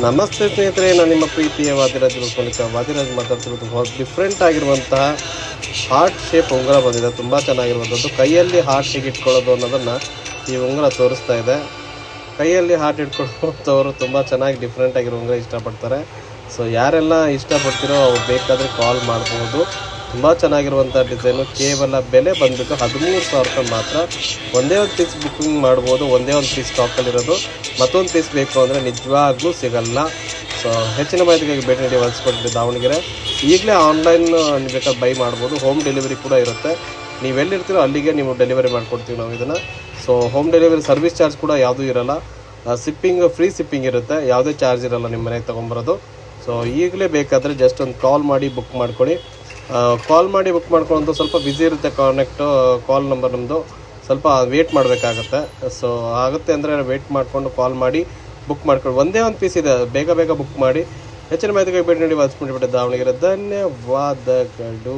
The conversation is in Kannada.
ನಮಸ್ತೆ ಸ್ನೇಹಿತರೆ, ನಾನು ನಿಮ್ಮ ಪ್ರೀತಿಯ ವಾದಿರಾಜ್ ಮೂಲಕ ವಾದಿರಾಜ್ ಮಾತಾಡ್ತಿರೋದು. ಡಿಫ್ರೆಂಟ್ ಆಗಿರುವಂತಹ ಹಾರ್ಟ್ ಶೇಪ್ ಉಂಗುರ ಬಂದಿದೆ, ತುಂಬ ಚೆನ್ನಾಗಿರುವಂಥದ್ದು. ಕೈಯಲ್ಲಿ ಹಾರ್ಟ್ ಹೇಗೆ ಇಟ್ಕೊಳ್ಳೋದು ಅನ್ನೋದನ್ನು ಈ ಉಂಗುರ ತೋರಿಸ್ತಾ ಇದೆ. ಕೈಯಲ್ಲಿ ಹಾರ್ಟ್ ಇಟ್ಕೊಳ್ಳೋಂಥವ್ರು ತುಂಬ ಚೆನ್ನಾಗಿ ಡಿಫ್ರೆಂಟ್ ಆಗಿರೋ ಉಂಗುರ ಇಷ್ಟಪಡ್ತಾರೆ. ಸೊ ಯಾರೆಲ್ಲ ಇಷ್ಟಪಡ್ತೀರೋ ಅವ್ರು ಬೇಕಾದರೆ ಕಾಲ್ ಮಾಡ್ಬೋದು. ತುಂಬ ಚೆನ್ನಾಗಿರುವಂಥ ಡಿಸೈನು. ಕೇವಲ ಬೆಲೆ ಬಂದುಬಿಟ್ಟು 13,000 ರೂಪಾಯಿ ಮಾತ್ರ. ಒಂದೇ ಒಂದು ಪೀಸ್ ಬುಕ್ಕಿಂಗ್ ಮಾಡ್ಬೋದು, ಒಂದೇ ಒಂದು ಪೀಸ್ ಸ್ಟಾಕಲ್ಲಿರೋದು. ಮತ್ತೊಂದು ಪೀಸ್ ಬೇಕು ಅಂದರೆ ನಿಜವಾಗ್ಲೂ ಸಿಗಲ್ಲ. ಸೊ ಹೆಚ್ಚಿನ ಮಾಹಿತಿಗಾಗಿ ಭೇಟಿ ನೀಡಿ ಹೊಲಿಸ್ಕೊಡ್ತೀವಿ ದಾವಣಗೆರೆ. ಈಗಲೇ ಆನ್ಲೈನ್ ಬೇಕಾದ್ರೆ ಬೈ ಮಾಡ್ಬೋದು. ಹೋಮ್ ಡೆಲಿವರಿ ಕೂಡ ಇರುತ್ತೆ. ನೀವೆಲ್ಲಿರ್ತೀರೋ ಅಲ್ಲಿಗೆ ನೀವು ಡೆಲಿವರಿ ಮಾಡಿಕೊಡ್ತೀವಿ ನಾವು ಇದನ್ನು. So home delivery service charge ಕೂಡ ಯಾವುದೂ ಇರೋಲ್ಲ. ಫ್ರೀ ಸಿಪ್ಪಿಂಗ್ ಇರುತ್ತೆ, ಯಾವುದೇ ಚಾರ್ಜ್ ಇರೋಲ್ಲ ನಿಮ್ಮ ಮನೆಗೆ ತೊಗೊಂಬರೋದು. ಸೊ ಈಗಲೇ ಬೇಕಾದರೆ ಜಸ್ಟ್ ಒಂದು ಕಾಲ್ ಮಾಡಿ ಬುಕ್ ಮಾಡ್ಕೊಳ್ಳಿ. ಕಾಲ್ ಮಾಡಿ ಬುಕ್ ಮಾಡ್ಕೊಳ್ಳೋದು ಸ್ವಲ್ಪ ಬ್ಯುಸಿ ಇರುತ್ತೆ. ಕಾಲ್ ನಂಬರ್ ನಮ್ಮದು ಸ್ವಲ್ಪ ವೇಟ್ ಮಾಡಬೇಕಾಗತ್ತೆ. ಸೊ ಆಗುತ್ತೆ ಅಂದರೆ ವೇಟ್ ಮಾಡಿಕೊಂಡು ಕಾಲ್ ಮಾಡಿ ಬುಕ್ ಮಾಡ್ಕೊಂಡು. ಒಂದೇ ಒಂದು ಪೀಸ್ ಇದೆ, ಬೇಗ ಬೇಗ ಬುಕ್ ಮಾಡಿ. ಹೆಚ್ಚಿನ ಮಾಹಿತಿಗೆ ಭೇಟಿ ನೀಡಿ ಹೊಲಿಸ್ಬಿಟ್ಟು ದಾವಣಗೆರೆ. ಧನ್ಯವಾದಗಳು.